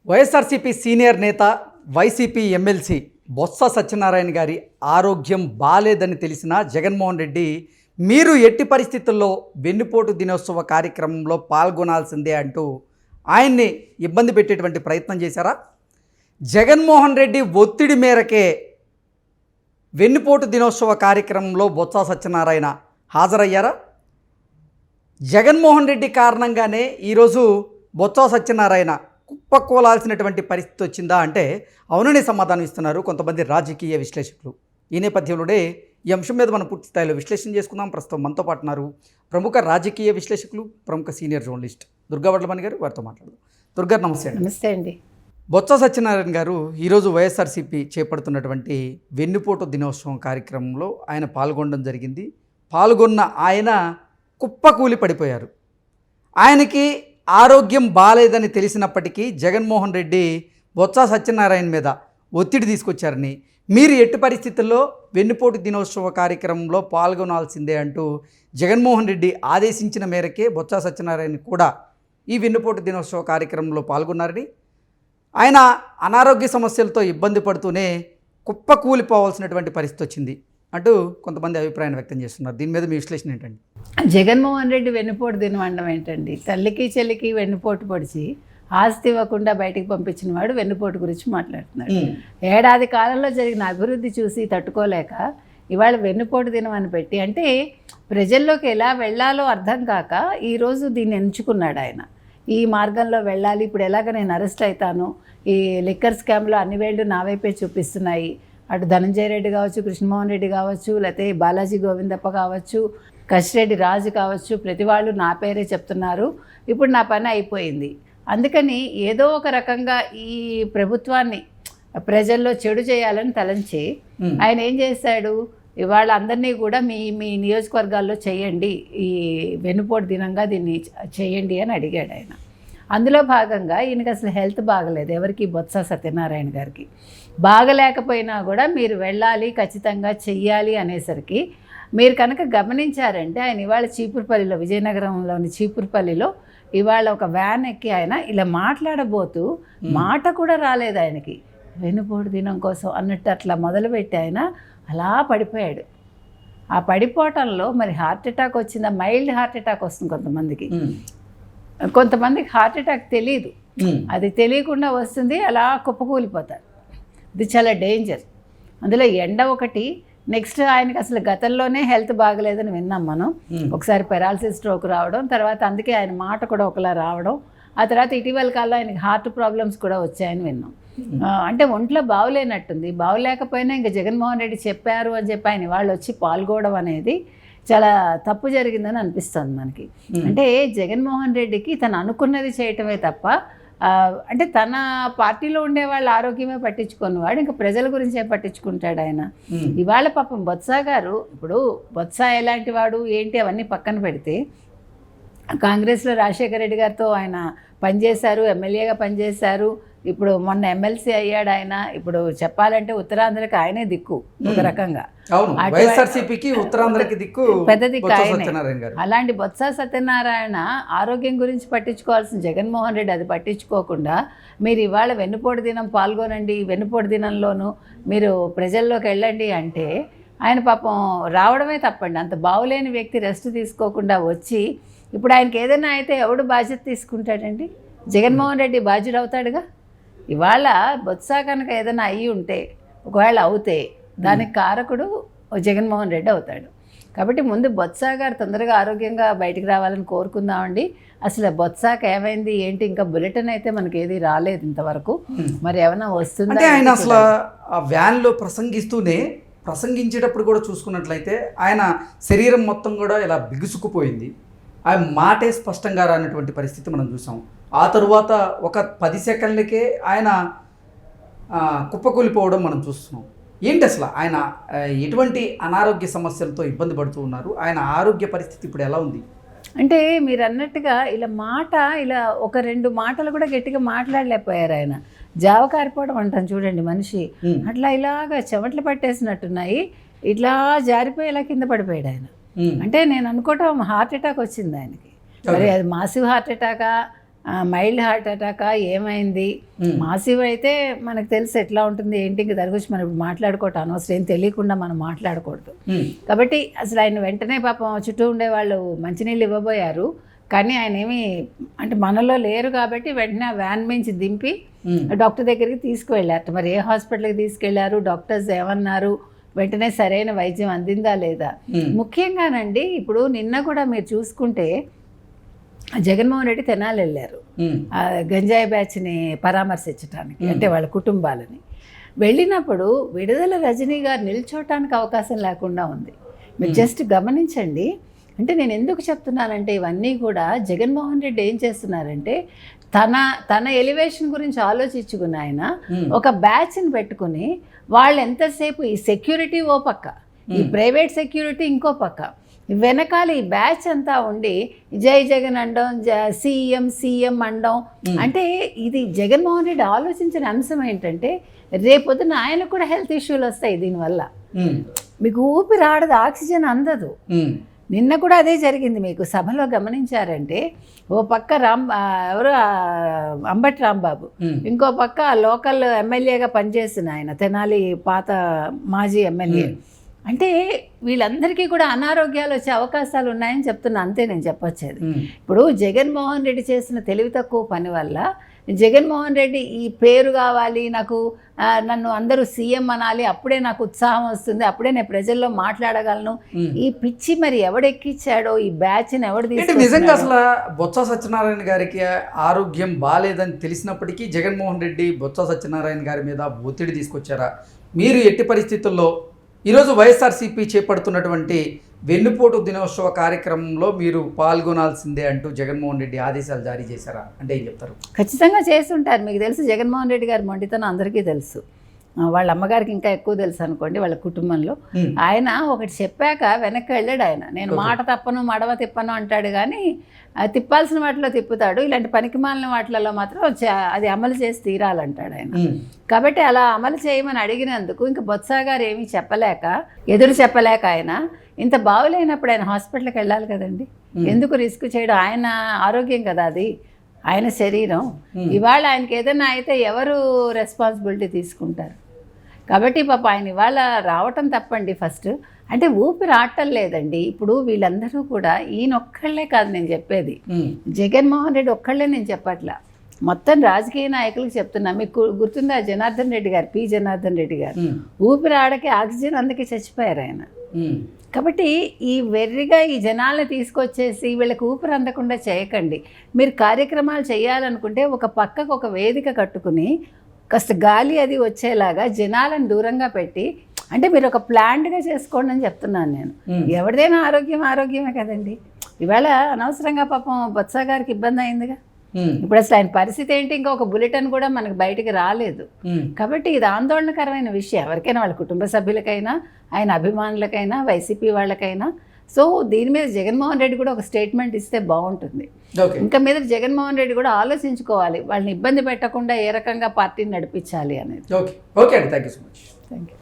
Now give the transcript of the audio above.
YSRCP senior నేత YCP MLC Botsa Satyanarayana గారి ఆరోగ్యం బాలేదని తెలిసిన జగన్మోహన్ రెడ్డి మీరు ఎట్టి పరిస్థితుల్లో వెన్నుపోటు దినోత్సవ కార్యక్రమంలో పాల్గొనాల్సిందే అంటూ ఆయన్ని ఇబ్బంది పెట్టేటువంటి ప్రయత్నం చేశారా? జగన్మోహన్ రెడ్డి ఒత్తిడి మేరకే వెన్నుపోటు దినోత్సవ కార్యక్రమంలో బొత్స సత్యనారాయణ హాజరయ్యారా? జగన్మోహన్ రెడ్డి కారణంగానే ఈరోజు బొత్స సత్యనారాయణ కుప్పకూలాల్సినటువంటి పరిస్థితి వచ్చిందా అంటే అవుననే సమాధానం ఇస్తున్నారు కొంతమంది రాజకీయ విశ్లేషకులు. ఈ నేపథ్యంలోనే ఈ అంశం మీద మనం పూర్తి స్థాయిలో విశ్లేషణ చేసుకుందాం. ప్రస్తుతం మనతో పాటు ఉన్నారు ప్రముఖ రాజకీయ విశ్లేషకులు, ప్రముఖ సీనియర్ జర్నలిస్ట్ దుర్గా వడ్లమణి గారు. వారితో మాట్లాడదాం. దుర్గా, నమస్తే. నమస్తే అండి. బొత్స సత్యనారాయణ గారు ఈరోజు వైఎస్ఆర్సీపీ చేపడుతున్నటువంటి వెన్నుపోటు దినోత్సవం కార్యక్రమంలో ఆయన పాల్గొనడం జరిగింది. పాల్గొన్న ఆయన కుప్పకూలి పడిపోయారు. ఆయనకి ఆరోగ్యం బాలేదని తెలిసినప్పటికీ జగన్మోహన్ రెడ్డి బొత్స సత్యనారాయణ మీద ఒత్తిడి తీసుకొచ్చారని, మీరు ఎట్టి పరిస్థితుల్లో వెన్నుపోటు దినోత్సవ కార్యక్రమంలో పాల్గొనాల్సిందే అంటూ జగన్మోహన్ రెడ్డి ఆదేశించిన మేరకే బొత్స సత్యనారాయణ కూడా ఈ వెన్నుపోటు దినోత్సవ కార్యక్రమంలో పాల్గొన్నారని, ఆయన అనారోగ్య సమస్యలతో ఇబ్బంది పడుతూనే కుప్పకూలిపోవాల్సినటువంటి పరిస్థితి వచ్చింది అంటూ కొంతమంది అభిప్రాయాన్ని వ్యక్తం చేస్తున్నారు. దీని మీద మీ విశ్లేషణ ఏంటండి? జగన్మోహన్ రెడ్డి వెన్నుపోటు దినమండం ఏంటండి? తల్లికి చెల్లికి వెన్నుపోటు పొడిచి ఆస్తి ఇవ్వకుండా బయటికి పంపించిన వాడు వెన్నుపోటు గురించి మాట్లాడుతున్నాడు. ఏడాది కాలంలో జరిగిన అభివృద్ధి చూసి తట్టుకోలేక ఇవాళ వెన్నుపోటు దినం అని పెట్టి, అంటే ప్రజల్లోకి ఎలా వెళ్ళాలో అర్థం కాక ఈరోజు దీన్ని ఎంచుకున్నాడు ఆయన. ఈ మార్గంలో వెళ్ళాలి, ఇప్పుడు ఎలాగ నేను అరెస్ట్ అవుతాను, ఈ లిక్కర్ స్కామ్లో అన్ని వేళ్ళు నా వైపే చూపిస్తున్నాయి, అటు ధనంజయ రెడ్డి కావచ్చు, కృష్ణమోహన్ రెడ్డి కావచ్చు, లేకపోతే బాలాజీ గోవిందప్ప కావచ్చు, కసిరెడ్డి రాజు కావచ్చు, ప్రతి వాళ్ళు నా పేరే చెప్తున్నారు, ఇప్పుడు నా పని అయిపోయింది. అందుకని ఏదో ఒక రకంగా ఈ ప్రభుత్వాన్ని ప్రజల్లో చెడు చేయాలని తలంచి ఆయన ఏం చేశాడు, ఇవాళ అందరినీ కూడా మీ మీ నియోజకవర్గాల్లో చేయండి, ఈ వెన్నుపోటు దినంగా దీన్ని చేయండి అని అడిగాడు ఆయన. అందులో భాగంగా ఈయనకి అసలు హెల్త్ బాగలేదు, ఎవరికి? బొత్స సత్యనారాయణ గారికి. బాగలేకపోయినా కూడా మీరు వెళ్ళాలి, ఖచ్చితంగా చెయ్యాలి అనేసరికి మీరు కనుక గమనించారంటే ఆయన ఇవాళ చీపురుపల్లిలో, విజయనగరంలోని చీపురుపల్లిలో ఇవాళ ఒక వ్యాన్ ఎక్కి ఆయన ఇలా మాట్లాడబోతూ మాట కూడా రాలేదు ఆయనకి, వెన్నుపోటు దినం కోసం అన్నట్టు అట్లా మొదలుపెట్టి ఆయన అలా పడిపోయాడు. ఆ పడిపోవటంలో మరి హార్ట్ అటాక్ వచ్చిందా? మైల్డ్ హార్ట్ అటాక్ వస్తుంది కొంతమందికి, కొంతమందికి హార్ట్ అటాక్ తెలియదు, అది తెలియకుండా వస్తుంది, అలా కుప్పకూలిపోతారు. ఇది చాలా డేంజర్. అందులో ఎండ ఒకటి, నెక్స్ట్ ఆయనకి అసలు గతంలోనే హెల్త్ బాగలేదని విన్నాం మనం. ఒకసారి పెరాలసిస్ స్ట్రోక్ రావడం, తర్వాత అందుకే ఆయన మాట కూడా ఒకలా రావడం, ఆ తర్వాత ఇటీవల కాలంలో ఆయనకి హార్ట్ ప్రాబ్లమ్స్ కూడా వచ్చాయని విన్నాం. అంటే ఒంట్లో బాగులేనట్టుంది. బాగులేకపోయినా ఇంకా జగన్మోహన్ రెడ్డి చెప్పారు అని చెప్పి ఆయన వాళ్ళు వచ్చి పాల్గొనడం అనేది చాలా తప్పు జరిగిందని అనిపిస్తుంది మనకి. అంటే జగన్మోహన్ రెడ్డికి తను అనుకున్నది చేయటమే తప్ప, అంటే తన పార్టీలో ఉండే వాళ్ళ ఆరోగ్యమే పట్టించుకున్నవాడు, ఇంకా ప్రజల గురించే పట్టించుకుంటాడు ఆయన. ఇవాళ పాపం బొత్స గారు, ఇప్పుడు బొత్స ఎలాంటి వాడు ఏంటి అవన్నీ పక్కన పెడితే, కాంగ్రెస్లో రాజశేఖర రెడ్డి గారితో ఆయన పనిచేశారు, ఎమ్మెల్యేగా పనిచేశారు, ఇప్పుడు మొన్న ఎమ్మెల్సీ అయ్యాడు ఆయన. ఇప్పుడు చెప్పాలంటే ఉత్తరాంధ్రకి ఆయనే దిక్కు ఒక రకంగా, పెద్ద దిక్కు ఆయనే. అలాంటి బొత్స సత్యనారాయణ ఆరోగ్యం గురించి పట్టించుకోవాల్సిన జగన్మోహన్ రెడ్డి అది పట్టించుకోకుండా మీరు ఇవాళ వెన్నుపోటు దినం పాల్గొనండి, వెన్నుపోటు దినంలోనూ మీరు ప్రజల్లోకి వెళ్ళండి అంటే ఆయన పాపం రావడమే తప్పండి. అంత బాగులేని వ్యక్తి రెస్ట్ తీసుకోకుండా వచ్చి ఇప్పుడు ఆయనకి ఏదైనా అయితే ఎవడు బాధ్యత తీసుకుంటాడండి? జగన్మోహన్ రెడ్డి బాధ్యుడు అవుతాడుగా. ఇవాళ బొత్స కనుక ఏదైనా అయ్యి ఉంటే, ఒకవేళ అవుతే దానికి కారకుడు జగన్మోహన్ రెడ్డి అవుతాడు. కాబట్టి ముందు బొత్స గారు తొందరగా ఆరోగ్యంగా బయటికి రావాలని కోరుకుందామండి. అసలు బొత్సకి ఏమైంది ఏంటి, ఇంకా బులెటిన్ అయితే మనకి ఏది రాలేదు ఇంతవరకు, మరి ఏమైనా వస్తుందా? ఆయన అసలు ఆ వ్యాన్లో ప్రసంగించేటప్పుడు కూడా చూసుకున్నట్లయితే ఆయన శరీరం మొత్తం కూడా ఇలా బిగుసుకుపోయింది. ఆ మాటే స్పష్టంగా రానటువంటి పరిస్థితి మనం చూసాం. ఆ తరువాత ఒక 10 సెకండ్లకే ఆయన కుప్పకూలిపోవడం మనం చూస్తున్నాం. ఏంటి అసలు ఆయన ఎటువంటి అనారోగ్య సమస్యలతో ఇబ్బంది పడుతూ ఉన్నారు? ఆయన ఆరోగ్య పరిస్థితి ఇప్పుడు ఎలా ఉంది? అంటే మీరు అన్నట్టుగా ఇలా ఒక 2 మాటలు కూడా గట్టిగా మాట్లాడలేకపోయారు ఆయన. జావ కారిపోవడం అంటాను చూడండి మనిషి, అట్లా ఇలాగా చెమటలు పట్టేసినట్టున్నాయి, ఇట్లా జారిపోయి ఇలా కింద పడిపోయాడు ఆయన. అంటే నేను అనుకోవటం హార్ట్ అటాక్ వచ్చింది ఆయనకి. మరి అది మాసివ్ హార్ట్ అటాకా మైల్డ్ హార్ట్ అటాకా ఏమైంది, మాసివ్ అయితే మనకు తెలిసి ఎట్లా ఉంటుంది ఏంటి, ఇంక దాని గురించి మనం ఇప్పుడు మాట్లాడుకోవటం అనవసరం, ఏం తెలియకుండా మనం మాట్లాడకూడదు. కాబట్టి అసలు ఆయన వెంటనే పాపం చుట్టూ ఉండే వాళ్ళు మంచినీళ్ళు ఇవ్వబోయారు, కానీ ఆయన ఏమి అంటే మనలో లేరు కాబట్టి వెంటనే వ్యాన్ మించి దింపి డాక్టర్ దగ్గరికి తీసుకువెళ్ళారు. మరి ఏ హాస్పిటల్కి తీసుకెళ్లారు, డాక్టర్స్ ఏమన్నారు, వెంటనే సరైన వైద్యం అందిందా లేదా. ముఖ్యంగానండి ఇప్పుడు నిన్న కూడా మీరు చూసుకుంటే జగన్మోహన్ రెడ్డి తెనాలి వెళ్ళారు గంజాయి బ్యాచ్ని పరామర్శించడానికి, అంటే వాళ్ళ కుటుంబాలని. వెళ్ళినప్పుడు విడుదల రజనీ గారు నిల్చోటానికి అవకాశం లేకుండా ఉంది. మీరు జస్ట్ గమనించండి. అంటే నేను ఎందుకు చెప్తున్నానంటే ఇవన్నీ కూడా జగన్మోహన్ రెడ్డి ఏం చేస్తున్నారంటే తన ఎలివేషన్ గురించి ఆలోచించుకుని ఆయన ఒక బ్యాచ్ని పెట్టుకుని వాళ్ళు ఎంతసేపు ఈ సెక్యూరిటీ ఓ పక్క, ఈ ప్రైవేట్ సెక్యూరిటీ ఇంకో పక్క, వెనకాల ఈ బ్యాచ్ అంతా ఉండి జై జగన్ అండం, సీఎం అండం. అంటే ఇది జగన్మోహన్ రెడ్డి ఆలోచించిన అంశం ఏంటంటే రేపొద్దున ఆయనకు కూడా హెల్త్ ఇష్యూలు వస్తాయి దీనివల్ల. మీకు ఊపిరి ఆడదు, ఆక్సిజన్ అందదు. నిన్న కూడా అదే జరిగింది. మీకు సభలో గమనించారంటే ఓ పక్క ఎవరు అంబటి రాంబాబు, ఇంకో పక్క లోకల్ ఎమ్మెల్యేగా పనిచేసిన ఆయన తెనాలి పాత మాజీ ఎమ్మెల్యే. అంటే వీళ్ళందరికీ కూడా అనారోగ్యాలు వచ్చే అవకాశాలు ఉన్నాయని చెప్తున్నా, అంతే నేను చెప్పొచ్చేది. ఇప్పుడు జగన్మోహన్ రెడ్డి చేసిన తెలివి తక్కువ పని వల్ల జగన్మోహన్ రెడ్డి ఈ పేరు కావాలి నాకు, నన్ను అందరూ సీఎం అనాలి, అప్పుడే నాకు ఉత్సాహం వస్తుంది, అప్పుడే నేను ప్రజల్లో మాట్లాడగలను, ఈ పిచ్చి మరి ఎవడెక్కిచ్చాడో, ఈ బ్యాచ్ని ఎవడు తీసుకు. నిజంగా అసలు బొత్స సత్యనారాయణ గారికి ఆరోగ్యం బాగాలేదని తెలిసినప్పటికీ జగన్మోహన్ రెడ్డి బొత్స సత్యనారాయణ గారి మీద ఒత్తిడి తీసుకొచ్చారా? మీరు ఎట్టి పరిస్థితుల్లో ఈరోజు వైఎస్ఆర్సీపీ చేపడుతున్నటువంటి వెన్నుపోటు దినోత్సవ కార్యక్రమంలో మీరు పాల్గొనాల్సిందే అంటూ జగన్మోహన్ రెడ్డి ఆదేశాలు జారీ చేశారా అంటే ఏం చెప్తారు? ఖచ్చితంగా చేస్తుంటారు. మీకు తెలుసు జగన్మోహన్ రెడ్డి గారి మొండితనం అందరికీ తెలుసు, వాళ్ళ అమ్మగారికి ఇంకా ఎక్కువ తెలుసు అనుకోండి వాళ్ళ కుటుంబంలో. ఆయన ఒకటి చెప్పాక వెనక్కి వెళ్ళాడు. ఆయన నేను మాట తప్పను మడవ తిప్పను అంటాడు, కానీ తిప్పాల్సిన వాటిలో తిప్పుతాడు, ఇలాంటి పనికిమాలిన వాటిలలో మాత్రం అది అమలు చేసి తీరాలంటాడు ఆయన. కాబట్టి అలా అమలు చేయమని అడిగినందుకు ఇంకా బొత్స గారు ఏమీ చెప్పలేక, ఎదురు చెప్పలేక, ఆయన ఇంత బాగులేనప్పుడు ఆయన హాస్పిటల్కి వెళ్ళాలి కదండి. ఎందుకు రిస్క్ చేయడం? ఆయన ఆరోగ్యం కదా అది, ఆయన శరీరం. ఇవాళ ఆయనకి ఏదైనా అయితే ఎవరు రెస్పాన్సిబిలిటీ తీసుకుంటారు? కాబట్టి పాప ఆయన ఇవాళ రావటం తప్పండి. ఫస్ట్ అంటే ఊపిరి ఆడటం లేదండి. ఇప్పుడు వీళ్ళందరూ కూడా ఈయన ఒక్కళ్ళే కాదు నేను చెప్పేది, జగన్మోహన్ రెడ్డి ఒక్కళ్ళే నేను చెప్పట్లా, మొత్తం రాజకీయ నాయకులకు చెప్తున్నా. మీకు గుర్తుందా జనార్దన్ రెడ్డి గారు, పి జనార్దన్ రెడ్డి గారు ఊపిరి ఆడకి ఆక్సిజన్ అందుకే చచ్చిపోయారు ఆయన. కాబట్టి ఈ వెర్రిగా ఈ జనాల్ని తీసుకొచ్చేసి వీళ్ళకి ఊపిరి అందకుండా చేయకండి. మీరు కార్యక్రమాలు చేయాలనుకుంటే ఒక పక్కకు ఒక వేదిక కట్టుకుని కాస్త గాలి అది వచ్చేలాగా జనాలను దూరంగా పెట్టి, అంటే మీరు ఒక ప్లాన్డ్గా చేసుకోండి అని చెప్తున్నాను నేను. ఎవరిదైనా ఆరోగ్యమే కదండి. ఇవాళ అనవసరంగా పాపం బొత్స గారికి ఇబ్బంది అయిందిగా. ఇప్పుడు అసలు ఆయన పరిస్థితి ఏంటి, ఇంకా ఒక బులెటిన్ కూడా మనకు బయటికి రాలేదు. కాబట్టి ఇది ఆందోళనకరమైన విషయం ఎవరికైనా, వాళ్ళ కుటుంబ సభ్యులకైనా, ఆయన అభిమానులకైనా, వైసీపీ వాళ్ళకైనా. సో దీని మీద జగన్మోహన్ రెడ్డి కూడా ఒక స్టేట్మెంట్ ఇస్తే బాగుంటుంది. ఇంకా మీద జగన్మోహన్ రెడ్డి కూడా ఆలోచించుకోవాలి, వాళ్ళని ఇబ్బంది పెట్టకుండా ఏ రకంగా పార్టీని నడిపించాలి అనేది. ఓకే అండి, thank you so much. Thank you.